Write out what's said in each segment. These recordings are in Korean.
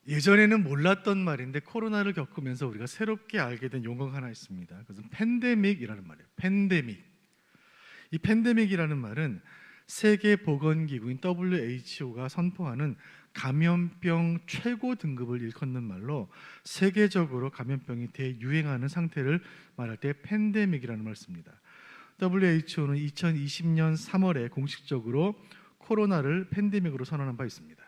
예전에는 몰랐던 말인데 코로나를 겪으면서 우리가 새롭게 알게 된 용어가 하나 있습니다. 그것은 팬데믹이라는 말이에요. 팬데믹. 이 팬데믹이라는 말은 세계보건기구인 WHO가 선포하는 감염병 최고 등급을 일컫는 말로 세계적으로 감염병이 대유행하는 상태를 말할 때 팬데믹이라는 말을 씁니다. WHO는 2020년 3월에 공식적으로 코로나를 팬데믹으로 선언한 바 있습니다.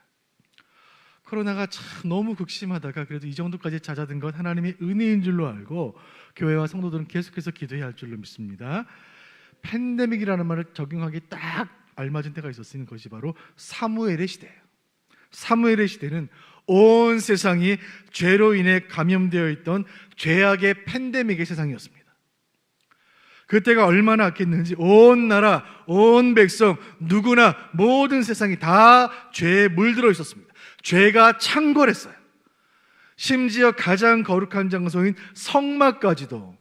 코로나가 참 너무 극심하다가 그래도 이 정도까지 잦아든 것 하나님의 은혜인 줄로 알고 교회와 성도들은 계속해서 기도해야 할 줄로 믿습니다. 팬데믹이라는 말을 적용하기 딱 알맞은 때가 있었으니 그것이 바로 사무엘의 시대예요. 사무엘의 시대는 온 세상이 죄로 인해 감염되어 있던 죄악의 팬데믹의 세상이었습니다. 그때가 얼마나 악했는지 온 나라, 온 백성, 누구나 모든 세상이 다 죄에 물들어 있었습니다. 죄가 창궐했어요. 심지어 가장 거룩한 장소인 성막까지도,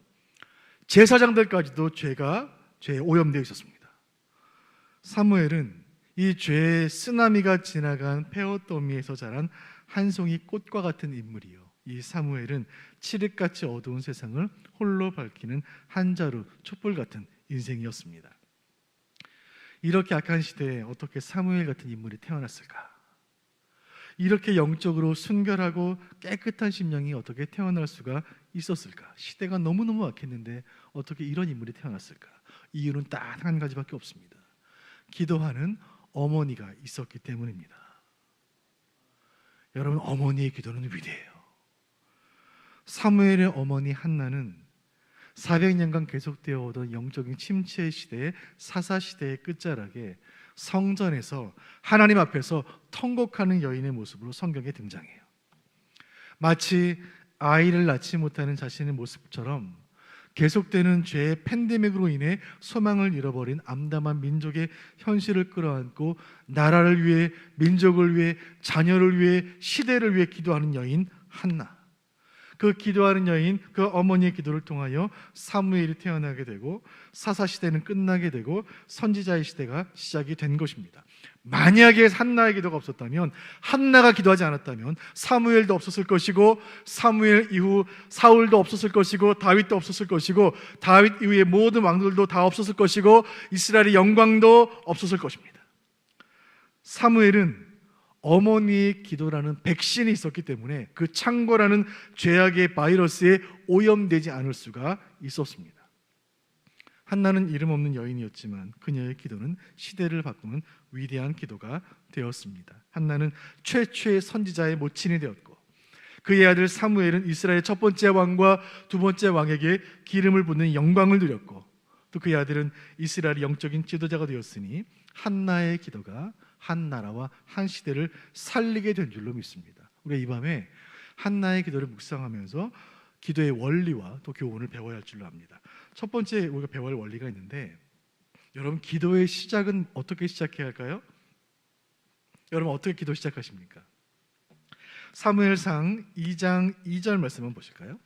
제사장들까지도 죄에 오염되어 있었습니다. 사무엘은 이 죄의 쓰나미가 지나간 페어더미에서 자란 한 송이 꽃과 같은 인물이요, 이 사무엘은 칠흑같이 어두운 세상을 홀로 밝히는 한 자루 촛불 같은 인생이었습니다. 이렇게 악한 시대에 어떻게 사무엘 같은 인물이 태어났을까? 이렇게 영적으로 순결하고 깨끗한 심령이 어떻게 태어날 수가 있었을까? 시대가 너무너무 악했는데 어떻게 이런 인물이 태어났을까? 이유는 딱 한 가지밖에 없습니다. 기도하는 어머니가 있었기 때문입니다. 여러분, 어머니의 기도는 위대해요. 사무엘의 어머니 한나는 400년간 계속되어 오던 영적인 침체 시대의 사사시대의 끝자락에 성전에서 하나님 앞에서 통곡하는 여인의 모습으로 성경에 등장해요. 마치 아이를 낳지 못하는 자신의 모습처럼 계속되는 죄의 팬데믹으로 인해 소망을 잃어버린 암담한 민족의 현실을 끌어안고 나라를 위해, 민족을 위해, 자녀를 위해, 시대를 위해 기도하는 여인 한나. 그 기도하는 여인, 그 어머니의 기도를 통하여 사무엘이 태어나게 되고 사사시대는 끝나게 되고 선지자의 시대가 시작이 된 것입니다. 만약에 한나의 기도가 없었다면, 한나가 기도하지 않았다면 사무엘도 없었을 것이고, 사무엘 이후 사울도 없었을 것이고, 다윗도 없었을 것이고, 다윗 이후의 모든 왕들도 다 없었을 것이고, 이스라엘의 영광도 없었을 것입니다. 사무엘은 어머니의 기도라는 백신이 있었기 때문에 그 창궐하는 죄악의 바이러스에 오염되지 않을 수가 있었습니다. 한나는 이름 없는 여인이었지만 그녀의 기도는 시대를 바꾸는 위대한 기도가 되었습니다. 한나는 최초의 선지자의 모친이 되었고, 그의 아들 사무엘은 이스라엘의 첫 번째 왕과 두 번째 왕에게 기름을 붓는 영광을 누렸고, 또 그의 아들은 이스라엘의 영적인 지도자가 되었으니 한나의 기도가 한 나라와 한 시대를 살리게 된 줄로 믿습니다. 우리가 이 밤에 한나의 기도를 묵상하면서 기도의 원리와 또 교훈을 배워야 할 줄로 압니다. 첫 번째 우리가 배워야 할 원리가 있는데, 여러분, 기도의 시작은 어떻게 시작해야 할까요? 여러분, 어떻게 기도 시작하십니까? 사무엘상 2장 2절 말씀 한번 보실까요?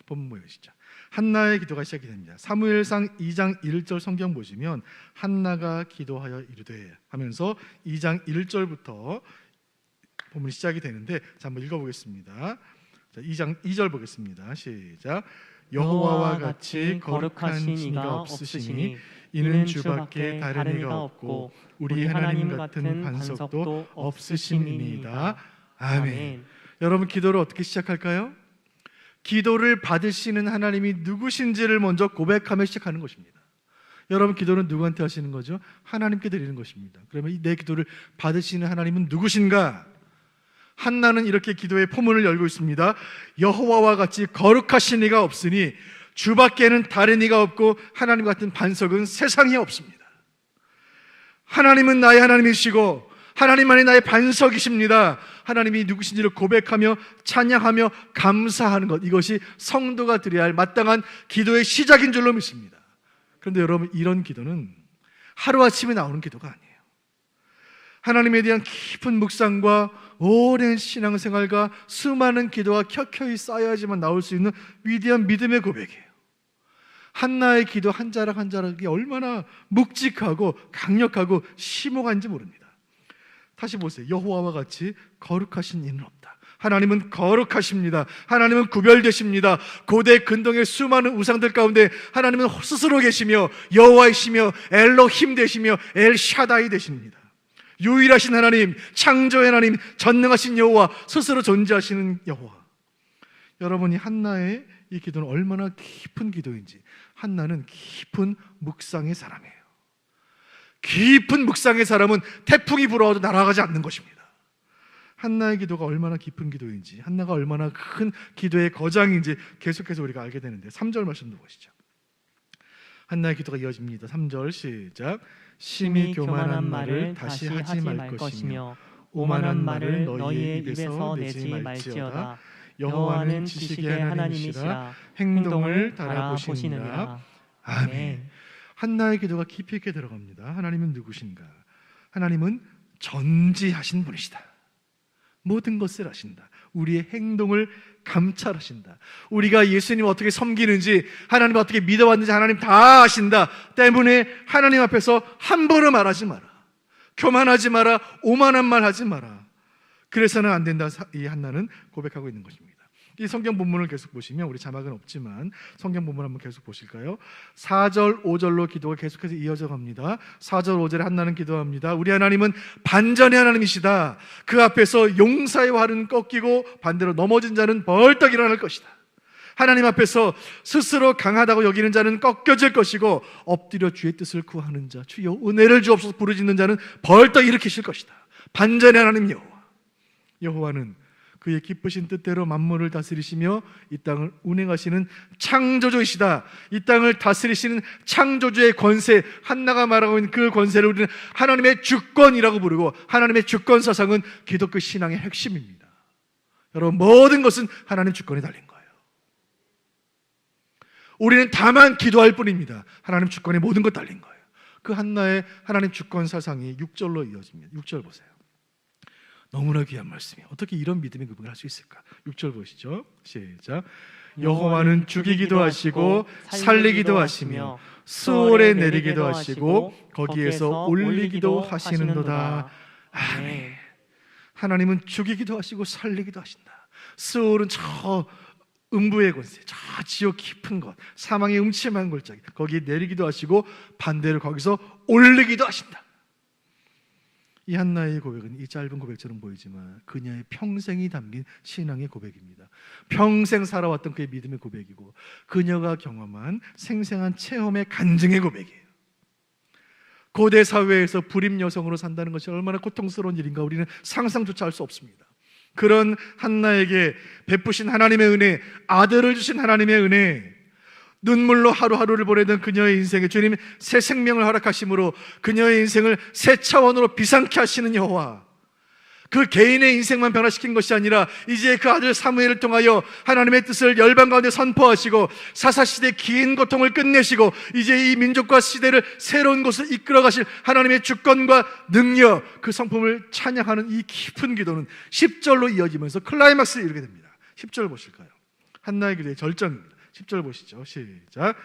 본문 보시죠. 한나의 기도가 시작이 됩니다. 사무엘상 2장 1절 성경 보시면 한나가 기도하여 이르되 하면서 2장 1절부터 본문이 시작이 되는데, 자, 한번 읽어보겠습니다. 자, 2장 2절 보겠습니다. 시작. 여호와와 같이 거룩한 이가 없으시니 이는 주밖에 다른 이가 없고 우리 하나님 같은 반석도 없으심이니이다. 아멘. 여러분, 기도를 어떻게 시작할까요? 기도를 받으시는 하나님이 누구신지를 먼저 고백하며 시작하는 것입니다. 여러분, 기도는 누구한테 하시는 거죠? 하나님께 드리는 것입니다. 그러면 내 기도를 받으시는 하나님은 누구신가? 한나는 이렇게 기도의 포문을 열고 있습니다. 여호와와 같이 거룩하신 이가 없으니 주밖에는 다른 이가 없고 하나님 같은 반석은 세상에 없습니다. 하나님은 나의 하나님이시고 하나님만이 나의 반석이십니다. 하나님이 누구신지를 고백하며 찬양하며 감사하는 것, 이것이 성도가 드려야 할 마땅한 기도의 시작인 줄로 믿습니다. 그런데 여러분, 이런 기도는 하루아침에 나오는 기도가 아니에요. 하나님에 대한 깊은 묵상과 오랜 신앙생활과 수많은 기도가 켜켜이 쌓여야지만 나올 수 있는 위대한 믿음의 고백이에요. 한나의 기도 한 자락 한 자락이 얼마나 묵직하고 강력하고 심오한지 모릅니다. 다시 보세요. 여호와와 같이 거룩하신 이는 없다. 하나님은 거룩하십니다. 하나님은 구별되십니다. 고대 근동의 수많은 우상들 가운데 하나님은 스스로 계시며 여호와이시며 엘로힘 되시며 엘샤다이 되십니다. 유일하신 하나님, 창조의 하나님, 전능하신 여호와, 스스로 존재하시는 여호와. 여러분이 한나의 이 기도는 얼마나 깊은 기도인지. 한나는 깊은 묵상의 사람이에요. 깊은 묵상의 사람은 태풍이 불어와도 날아가지 않는 것입니다. 한나의 기도가 얼마나 깊은 기도인지, 한나가 얼마나 큰 기도의 거장인지 계속해서 우리가 알게 되는데 3절 말씀도 보시죠. 한나의 기도가 이어집니다. 3절 시작. 심히 교만한 말을 다시 하지 말 것이며 오만한 말을 너희의 입에서 내지 말지어다. 여호와는 지식의 하나님이시라 행동을 달아보시느니라. 아멘. 한나의 기도가 깊이 있게 들어갑니다. 하나님은 누구신가? 하나님은 전지하신 분이시다. 모든 것을 아신다. 우리의 행동을 감찰하신다. 우리가 예수님 어떻게 섬기는지, 하나님 어떻게 믿어왔는지 하나님 다 아신다. 때문에 하나님 앞에서 함부로 말하지 마라. 교만하지 마라. 오만한 말 하지 마라. 그래서는 안 된다. 이 한나는 고백하고 있는 것입니다. 이 성경 본문을 계속 보시면, 우리 자막은 없지만 성경 본문 한번 계속 보실까요? 4절 5절로 기도가 계속해서 이어져 갑니다. 4절 5절에 한나는 기도합니다. 우리 하나님은 반전의 하나님이시다. 그 앞에서 용사의 활은 꺾이고 반대로 넘어진 자는 벌떡 일어날 것이다. 하나님 앞에서 스스로 강하다고 여기는 자는 꺾여질 것이고 엎드려 주의 뜻을 구하는 자, 주여 은혜를 주옵소서 부르짖는 자는 벌떡 일으키실 것이다. 반전의 하나님 여호와. 여호와는 그의 기쁘신 뜻대로 만물을 다스리시며 이 땅을 운행하시는 창조주이시다. 이 땅을 다스리시는 창조주의 권세, 한나가 말하고 있는 그 권세를 우리는 하나님의 주권이라고 부르고, 하나님의 주권 사상은 기독교 신앙의 핵심입니다. 여러분, 모든 것은 하나님 주권에 달린 거예요. 우리는 다만 기도할 뿐입니다. 하나님 주권에 모든 것 달린 거예요. 그 한나의 하나님 주권 사상이 6절로 이어집니다. 6절 보세요. 너무나 귀한 말씀이에요. 어떻게 이런 믿음의 고백을 할 수 있을까? 6절 보시죠. 시작. 여호와는 죽이기도 하시고 살리기도 하시며 수월에 내리기도 하시고 거기에서 올리기도 하시는도다. 아멘. 하나님은 죽이기도 하시고 살리기도 하신다. 수월은 저 음부의 권세, 저 지옥 깊은 곳, 사망의 음침한 골짜기, 거기에 내리기도 하시고 반대로 거기서 올리기도 하신다. 이 한나의 고백은 이 짧은 고백처럼 보이지만 그녀의 평생이 담긴 신앙의 고백입니다. 평생 살아왔던 그의 믿음의 고백이고, 그녀가 경험한 생생한 체험의 간증의 고백이에요. 고대 사회에서 불임 여성으로 산다는 것이 얼마나 고통스러운 일인가 우리는 상상조차 할 수 없습니다. 그런 한나에게 베푸신 하나님의 은혜, 아들을 주신 하나님의 은혜, 눈물로 하루하루를 보내던 그녀의 인생에 주님 새 생명을 허락하심으로 그녀의 인생을 새 차원으로 비상케 하시는 여호와, 그 개인의 인생만 변화시킨 것이 아니라 이제 그 아들 사무엘을 통하여 하나님의 뜻을 열방 가운데 선포하시고 사사시대의 긴 고통을 끝내시고 이제 이 민족과 시대를 새로운 곳을 이끌어 가실 하나님의 주권과 능력, 그 성품을 찬양하는 이 깊은 기도는 10절로 이어지면서 클라이막스에 이르게 됩니다. 10절 보실까요? 한나의 기도의 절정입니다. 10절 보시죠. 시작.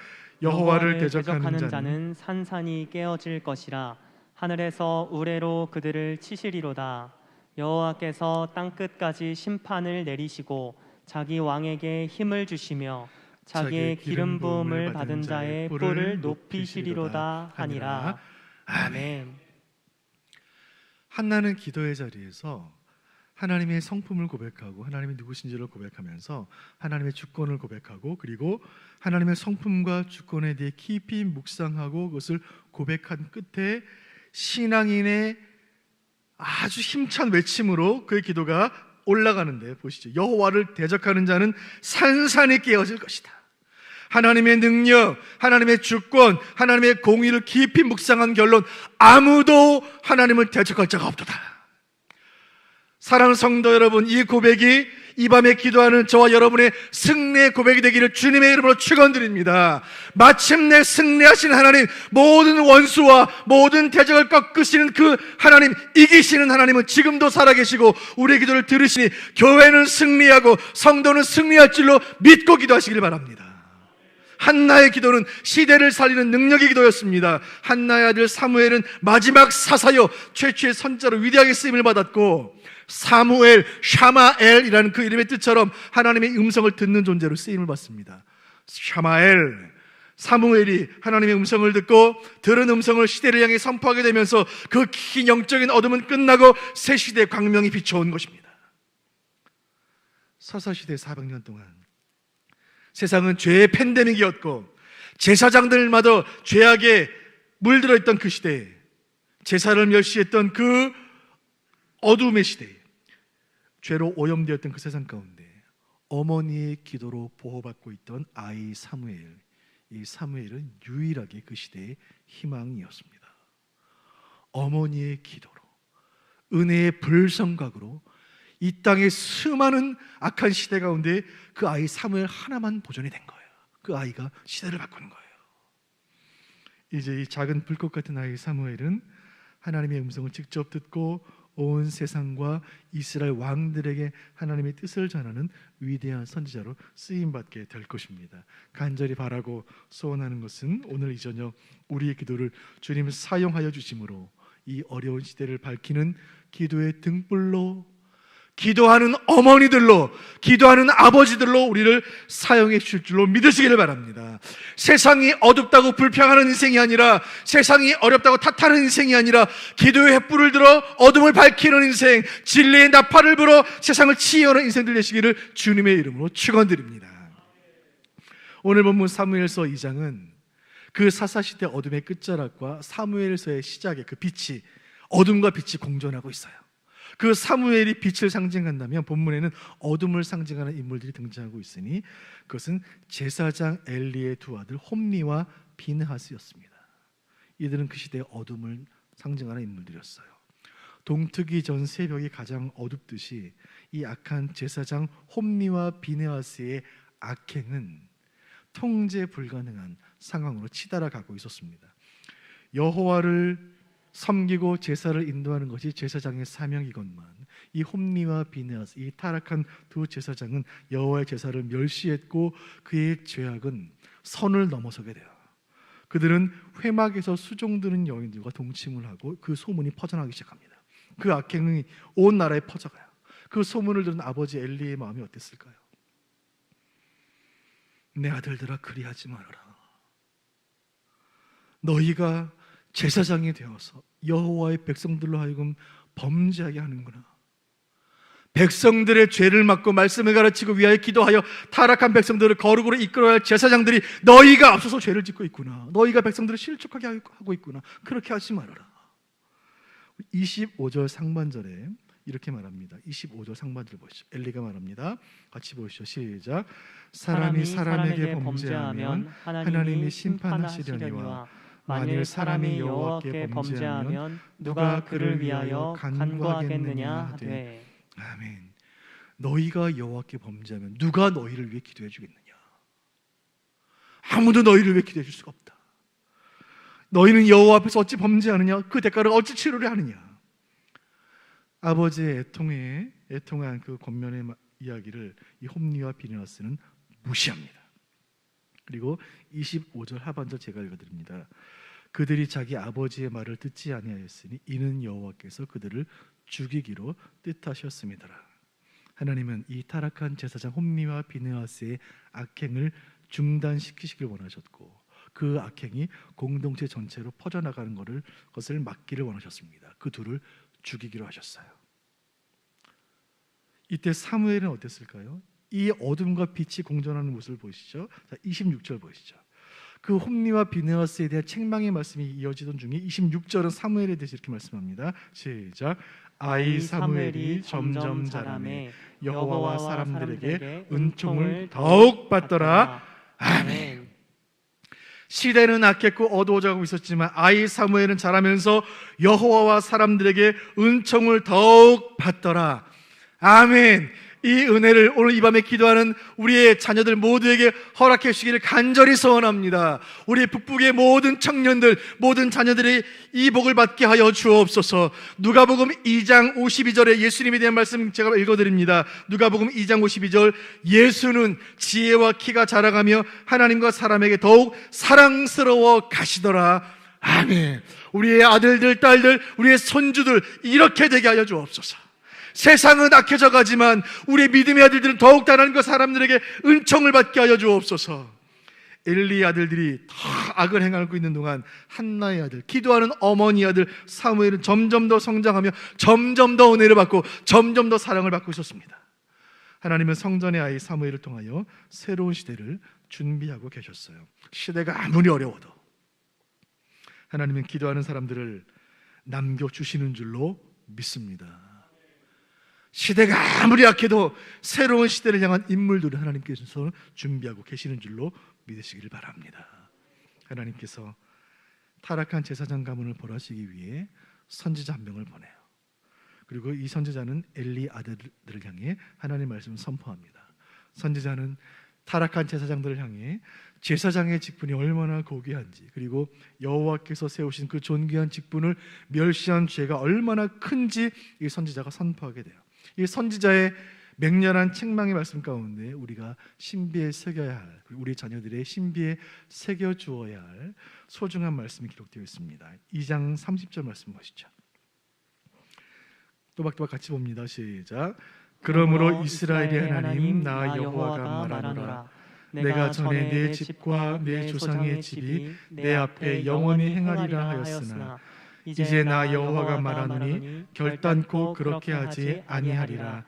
여호와를 대적하는 자는 산산이 깨어질 것이라. 하늘에서 우레로 그들을 치시리로다. 여호와께서 땅끝까지 심판을 내리시고 자기 왕에게 힘을 주시며 자기의 기름 부음을 받은 자의 뿔을 높이시리로다 하니라. 아멘. 한나는 기도의 자리에서 하나님의 성품을 고백하고 하나님이 누구신지를 고백하면서 하나님의 주권을 고백하고, 그리고 하나님의 성품과 주권에 대해 깊이 묵상하고 그것을 고백한 끝에 신앙인의 아주 힘찬 외침으로 그의 기도가 올라가는데 보시죠. 여호와를 대적하는 자는 산산이 깨어질 것이다. 하나님의 능력, 하나님의 주권, 하나님의 공의를 깊이 묵상한 결론, 아무도 하나님을 대적할 자가 없도다. 사랑하는 성도 여러분, 이 고백이 이 밤에 기도하는 저와 여러분의 승리의 고백이 되기를 주님의 이름으로 축원드립니다. 마침내 승리하신 하나님, 모든 원수와 모든 대적을 꺾으시는 그 하나님, 이기시는 하나님은 지금도 살아계시고 우리의 기도를 들으시니 교회는 승리하고 성도는 승리할 줄로 믿고 기도하시길 바랍니다. 한나의 기도는 시대를 살리는 능력의 기도였습니다. 한나의 아들 사무엘은 마지막 사사여 최초의 선자로 위대하게 쓰임을 받았고, 사무엘, 샤마엘이라는 그 이름의 뜻처럼 하나님의 음성을 듣는 존재로 쓰임을 받습니다. 샤마엘, 사무엘이 하나님의 음성을 듣고 들은 음성을 시대를 향해 선포하게 되면서 그 긴 영적인 어둠은 끝나고 새 시대의 광명이 비춰온 것입니다. 사사시대 400년 동안 세상은 죄의 팬데믹이었고 제사장들마다 죄악에 물들어 있던 그 시대에, 제사를 멸시했던 그 어둠의 시대에, 죄로 오염되었던 그 세상 가운데 어머니의 기도로 보호받고 있던 아이 사무엘, 이 사무엘은 유일하게 그 시대의 희망이었습니다. 어머니의 기도로, 은혜의 불성각으로 이 땅의 수많은 악한 시대 가운데 그 아이 사무엘 하나만 보존이 된 거예요. 그 아이가 시대를 바꾸는 거예요. 이제 이 작은 불꽃 같은 아이 사무엘은 하나님의 음성을 직접 듣고 온 세상과 이스라엘 왕들에게 하나님의 뜻을 전하는 위대한 선지자로 쓰임받게 될 것입니다. 간절히 바라고 소원하는 것은 오늘 이 저녁 우리의 기도를 주님 사용하여 주심으로 이 어려운 시대를 밝히는 기도의 등불로, 기도하는 어머니들로, 기도하는 아버지들로 우리를 사용해 주실 줄로 믿으시기를 바랍니다. 세상이 어둡다고 불평하는 인생이 아니라, 세상이 어렵다고 탓하는 인생이 아니라, 기도의 횃불을 들어 어둠을 밝히는 인생, 진리의 나팔을 불어 세상을 치유하는 인생들 되시기를 주님의 이름으로 축원드립니다. 오늘 본문 사무엘서 2장은 그 사사시대 어둠의 끝자락과 사무엘서의 시작의 그 빛이, 어둠과 빛이 공존하고 있어요. 그 사무엘이 빛을 상징한다면 본문에는 어둠을 상징하는 인물들이 등장하고 있으니 그것은 제사장 엘리의 두 아들 홈니와 비느하스였습니다. 이들은 그 시대의 어둠을 상징하는 인물들이었어요. 동트기 전 새벽이 가장 어둡듯이 이 악한 제사장 홈니와 비느하스의 악행은 통제 불가능한 상황으로 치달아가고 있었습니다. 여호와를 섬기고 제사를 인도하는 것이 제사장의 사명이건만 이 홈니와 비느하스, 이 타락한 두 제사장은 여호와의 제사를 멸시했고 그의 죄악은 선을 넘어서게 돼요. 그들은 회막에서 수종드는 여인들과 동침을 하고 그 소문이 퍼져나가기 시작합니다. 그 악행이 온 나라에 퍼져가요. 그 소문을 들은 아버지 엘리의 마음이 어땠을까요? 내 아들들아, 그리하지 말아라. 너희가 제사장이 되어서 여호와의 백성들로 하여금 범죄하게 하는구나. 백성들의 죄를 막고 말씀을 가르치고 위하여 기도하여 타락한 백성들을 거룩으로 이끌어야 할 제사장들이 너희가 앞서서 죄를 짓고 있구나. 너희가 백성들을 실족하게 하고 있구나. 그렇게 하지 말아라. 25절 상반절에 이렇게 말합니다. 25절 상반절 보시죠. 엘리가 말합니다. 같이 보시죠. 시작. 사람이 사람에게 범죄하면 하나님이 심판하시려니와 만일 사람이 여호와께 범죄하면 누가 그를 위하여 간구하겠느냐 하되. 아멘. 너희가 여호와께 범죄하면 누가 너희를 위해 기도해 주겠느냐? 아무도 너희를 위해 기도해 줄 수가 없다. 너희는 여호와 앞에서 어찌 범죄하느냐? 그 대가를 어찌 치르려 하느냐? 아버지의 애통한 그 권면의 이야기를 이 홈니와 비느하스는 무시합니다. 그리고 25절 하반절 제가 읽어드립니다. 그들이 자기 아버지의 말을 듣지 아니하였으니 이는 여호와께서 그들을 죽이기로 뜻하셨음이더라. 하나님은 이 타락한 제사장 홈니와 비느하스의 악행을 중단시키시길 원하셨고 그 악행이 공동체 전체로 퍼져나가는 것을 막기를 원하셨습니다. 그 둘을 죽이기로 하셨어요. 이때 사무엘은 어땠을까요? 이 어둠과 빛이 공존하는 모습을 보시죠. 자, 26절 보시죠. 그 홈니와 비느하스에 대한 책망의 말씀이 이어지던 중에 26절은 사무엘에 대해서 이렇게 말씀합니다. 시작. 아이 사무엘이 점점 자라매 여호와와 사람들에게 은총을 더욱 받더라. 아멘. 시대는 악했고 어두워져가고 있었지만 아이 사무엘은 자라면서 여호와와 사람들에게 은총을 더욱 받더라. 아멘. 이 은혜를 오늘 이 밤에 기도하는 우리의 자녀들 모두에게 허락해 주시기를 간절히 소원합니다. 우리 북북의 모든 청년들, 모든 자녀들이 이 복을 받게 하여 주옵소서. 누가복음 2장 52절에 예수님에 대한 말씀 제가 읽어드립니다. 누가복음 2장 52절. 예수는 지혜와 키가 자라가며 하나님과 사람에게 더욱 사랑스러워 가시더라. 아멘. 우리의 아들들, 딸들, 우리의 손주들 이렇게 되게 하여 주옵소서. 세상은 악해져 가지만 우리의 믿음의 아들들은 더욱 하나님과 사람들에게 은총을 받게 하여 주옵소서. 엘리의 아들들이 다 악을 행하고 있는 동안 한나의 아들, 기도하는 어머니 아들 사무엘은 점점 더 성장하며 점점 더 은혜를 받고 점점 더 사랑을 받고 있었습니다. 하나님은 성전의 아이 사무엘을 통하여 새로운 시대를 준비하고 계셨어요. 시대가 아무리 어려워도 하나님은 기도하는 사람들을 남겨주시는 줄로 믿습니다. 시대가 아무리 약해도 새로운 시대를 향한 인물들을 하나님께서 준비하고 계시는 줄로 믿으시기를 바랍니다. 하나님께서 타락한 제사장 가문을 벌하시기 위해 선지자 한 명을 보내요. 그리고 이 선지자는 엘리 아들들을 향해 하나님의 말씀을 선포합니다. 선지자는 타락한 제사장들을 향해 제사장의 직분이 얼마나 고귀한지, 그리고 여호와께서 세우신 그 존귀한 직분을 멸시한 죄가 얼마나 큰지 이 선지자가 선포하게 돼요. 이 선지자의 맹렬한 책망의 말씀 가운데 우리가 신비에 새겨야 할, 우리 자녀들의 신비에 새겨 주어야 할 소중한 말씀이 기록되어 있습니다. 2장 30절 말씀 보시죠. 또박또박 같이 봅니다. 시작. 그러므로 이스라엘의 하나님 나 여호와가 말하노라. 내가 전에 내 집과 내 조상의 집이 내 앞에 영원히 행하리라 하였으나 이제 나 여호와가 말하노니 결단코 그렇게 하지 아니하리라.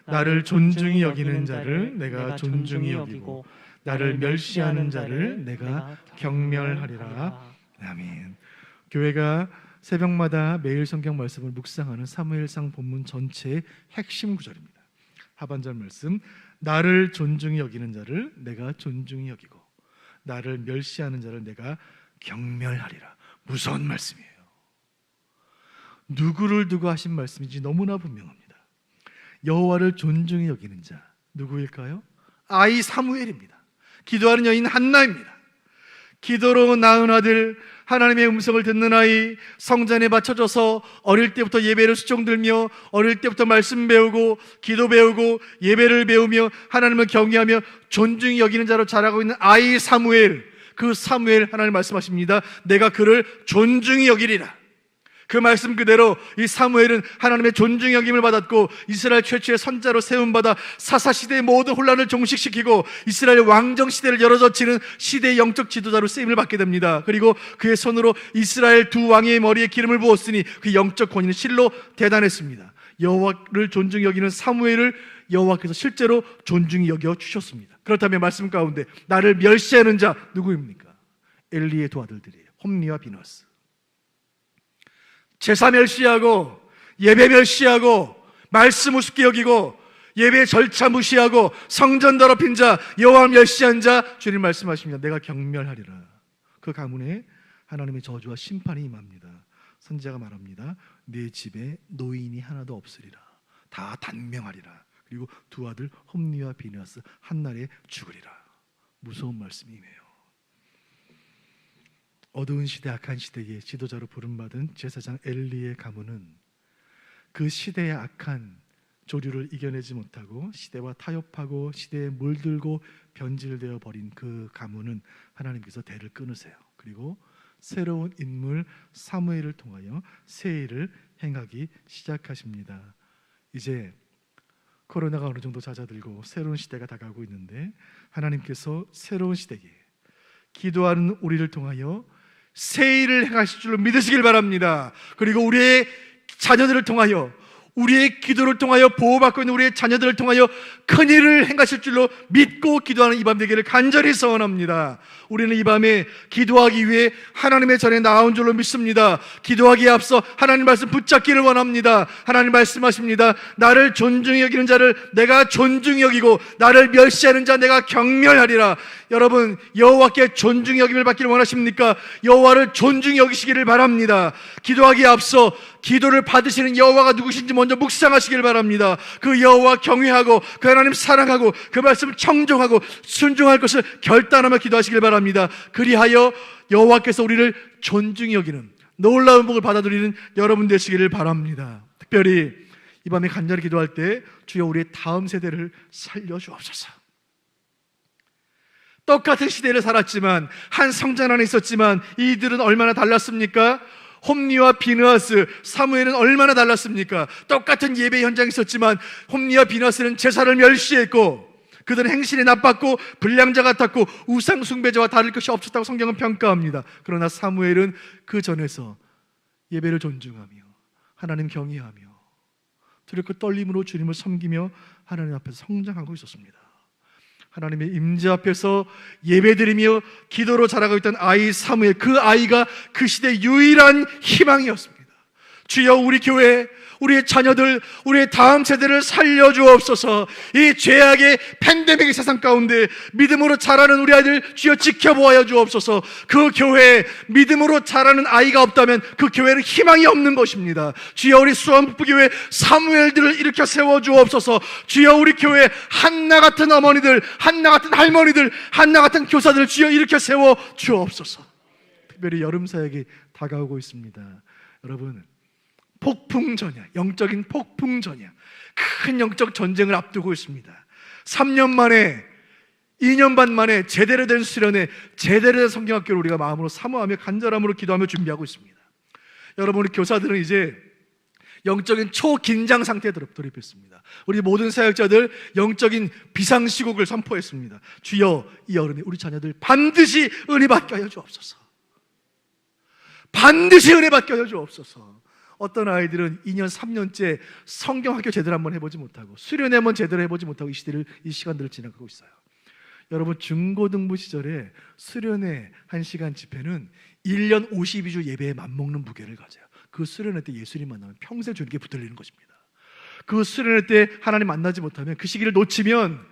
나를 존중히 여기는 자를 내가 존중히 여기고 나를 멸시하는 자를 내가 경멸하리라. 아멘. 교회가 새벽마다 매일 성경 말씀을 묵상하는 사무엘상 본문 전체의 핵심 구절입니다. 하반절 말씀, 나를 존중히 여기는 자를 내가 존중히 여기고 나를 멸시하는 자를 내가 경멸하리라. 무서운 말씀이에요. 누구를 두고 하신 말씀인지 너무나 분명합니다. 여호와를 존중히 여기는 자 누구일까요? 아이 사무엘입니다. 기도하는 여인 한나입니다. 기도로 낳은 아들, 하나님의 음성을 듣는 아이, 성전에 바쳐져서 어릴 때부터 예배를 수종들며 어릴 때부터 말씀 배우고 기도 배우고 예배를 배우며 하나님을 경외하며 존중히 여기는 자로 자라고 있는 아이 사무엘, 그 사무엘 하나님 말씀하십니다. 내가 그를 존중히 여기리라. 그 말씀 그대로 이 사무엘은 하나님의 존중 여김을 받았고 이스라엘 최초의 선자로 세움받아 사사시대의 모든 혼란을 종식시키고 이스라엘 왕정 시대를 열어젖히는 시대의 영적 지도자로 쓰임을 받게 됩니다. 그리고 그의 손으로 이스라엘 두 왕의 머리에 기름을 부었으니 그 영적 권위는 실로 대단했습니다. 여호와를 존중히 여기는 사무엘을 여호와께서 실제로 존중히 여겨 주셨습니다. 그렇다면 말씀 가운데 나를 멸시하는 자 누구입니까? 엘리의 두 아들들이에요. 홈리와 비너스. 제사 멸시하고 예배 멸시하고 말씀 우습게 여기고 예배 절차 무시하고 성전 더럽힌 자, 여호와 멸시한 자, 주님 말씀하십니다. 내가 경멸하리라. 그 가문에 하나님의 저주와 심판이 임합니다. 선지자가 말합니다. 내 집에 노인이 하나도 없으리라. 다 단명하리라. 그리고 두 아들 홈리와 비느하스 한 날에 죽으리라. 무서운 말씀이에요. 어두운 시대, 악한 시대의 지도자로 부름받은 제사장 엘리의 가문은 그 시대의 악한 조류를 이겨내지 못하고 시대와 타협하고 시대에 물들고 변질되어 버린 그 가문은 하나님께서 대를 끊으세요. 그리고 새로운 인물 사무엘을 통하여 새 일을 행하기 시작하십니다. 이제 코로나가 어느 정도 잦아들고 새로운 시대가 다가오고 있는데 하나님께서 새로운 시대에 기도하는 우리를 통하여 새 일을 행하실 줄로 믿으시길 바랍니다. 그리고 우리의 자녀들을 통하여, 우리의 기도를 통하여 보호받고 있는 우리의 자녀들을 통하여 큰 일을 행하실 줄로 믿고 기도하는 이 밤 되기를 간절히 소원합니다. 우리는 이 밤에 기도하기 위해 하나님의 전에 나온 줄로 믿습니다. 기도하기에 앞서 하나님 말씀 붙잡기를 원합니다. 하나님 말씀하십니다. 나를 존중히 여기는 자를 내가 존중히 여기고 나를 멸시하는 자 내가 경멸하리라. 여러분, 여호와께 존중히 여김을 받기를 원하십니까? 여호와를 존중히 여기시기를 바랍니다. 기도하기에 앞서 기도를 받으시는 여호와가 누구신지 먼저 묵상하시길 바랍니다. 그 여호와 경외하고 그 하나님 사랑하고 그 말씀 청종하고 순종할 것을 결단하며 기도하시길 바랍니다. 그리하여 여호와께서 우리를 존중히 여기는 놀라운 복을 받아들이는 여러분 되시기를 바랍니다. 특별히 이 밤에 간절히 기도할 때 주여 우리의 다음 세대를 살려주옵소서. 똑같은 시대를 살았지만 한 성전 안에 있었지만 이들은 얼마나 달랐습니까? 홈리와 비느하스, 사무엘은 얼마나 달랐습니까? 똑같은 예배 현장에 있었지만 홈리와 비느하스는 제사를 멸시했고 그들은 행실이 나빴고 불량자 같았고 우상 숭배자와 다를 것이 없었다고 성경은 평가합니다. 그러나 사무엘은 그 전에서 예배를 존중하며 하나님 경외하며 두렵고 떨림으로 주님을 섬기며 하나님 앞에서 성장하고 있었습니다. 하나님의 임재 앞에서 예배드리며 기도로 자라고 있던 아이 사무엘, 그 아이가 그 시대의 유일한 희망이었습니다. 주여, 우리 교회, 우리의 자녀들, 우리의 다음 세대를 살려주옵소서. 이 죄악의 팬데믹의 세상 가운데 믿음으로 자라는 우리 아이들 주여 지켜보아야 주옵소서. 그 교회에 믿음으로 자라는 아이가 없다면 그 교회는 희망이 없는 것입니다. 주여, 우리 수원북부교회 사무엘들을 일으켜 세워주옵소서. 주여, 우리 교회 한나 같은 어머니들, 한나 같은 할머니들, 한나 같은 교사들 주여 일으켜 세워주옵소서. 특별히 여름 사역이 다가오고 있습니다. 여러분, 폭풍전야, 영적인 폭풍전야, 큰 영적 전쟁을 앞두고 있습니다. 3년 만에, 2년 반 만에 제대로 된 수련회, 제대로 된 성경학교를 우리가 마음으로 사모하며 간절함으로 기도하며 준비하고 있습니다. 여러분, 우리 교사들은 이제 영적인 초긴장 상태에 돌입했습니다. 우리 모든 사역자들 영적인 비상시국을 선포했습니다. 주여, 이 여름에 우리 자녀들 반드시 은혜 받게 하여 주옵소서. 반드시 은혜 받게 하여 주옵소서. 어떤 아이들은 2년, 3년째 성경학교 제대로 한번 해보지 못하고 수련회 한번 제대로 해보지 못하고 이 시간들을 지나가고 있어요. 여러분, 중고등부 시절에 수련회 1시간 집회는 1년 52주 예배에 맞먹는 무게를 가져요. 그 수련회 때 예수님 만나면 평생 주님께 붙들리는 것입니다. 그 수련회 때 하나님 만나지 못하면, 그 시기를 놓치면,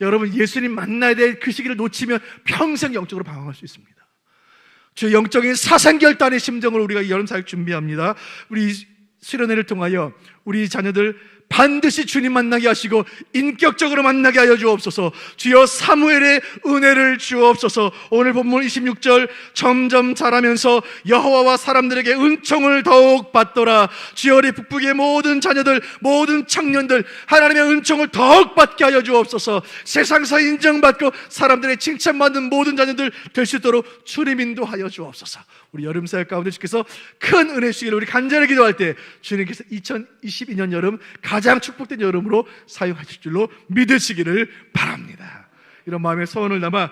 여러분, 예수님 만나야 될 그 시기를 놓치면 평생 영적으로 방황할 수 있습니다. 주 영적인 사상결단의 심정을 우리가 여름 사역 준비합니다. 우리 수련회를 통하여 우리 자녀들 반드시 주님 만나게 하시고 인격적으로 만나게 하여 주옵소서. 주여, 사무엘의 은혜를 주옵소서. 오늘 본문 26절, 점점 자라면서 여호와와 사람들에게 은총을 더욱 받더라. 주여, 우리 북북의 모든 자녀들, 모든 청년들 하나님의 은총을 더욱 받게 하여 주옵소서. 세상에서 인정받고 사람들의 칭찬받는 모든 자녀들 될 수 있도록 주님 인도하여 주옵소서. 우리 여름 사역 가운데 주께서 큰 은혜 주시기를 우리 간절히 기도할 때 주님께서 2022년 여름 가장 축복된 여름으로 사용하실 줄로 믿으시기를 바랍니다. 이런 마음의 소원을 담아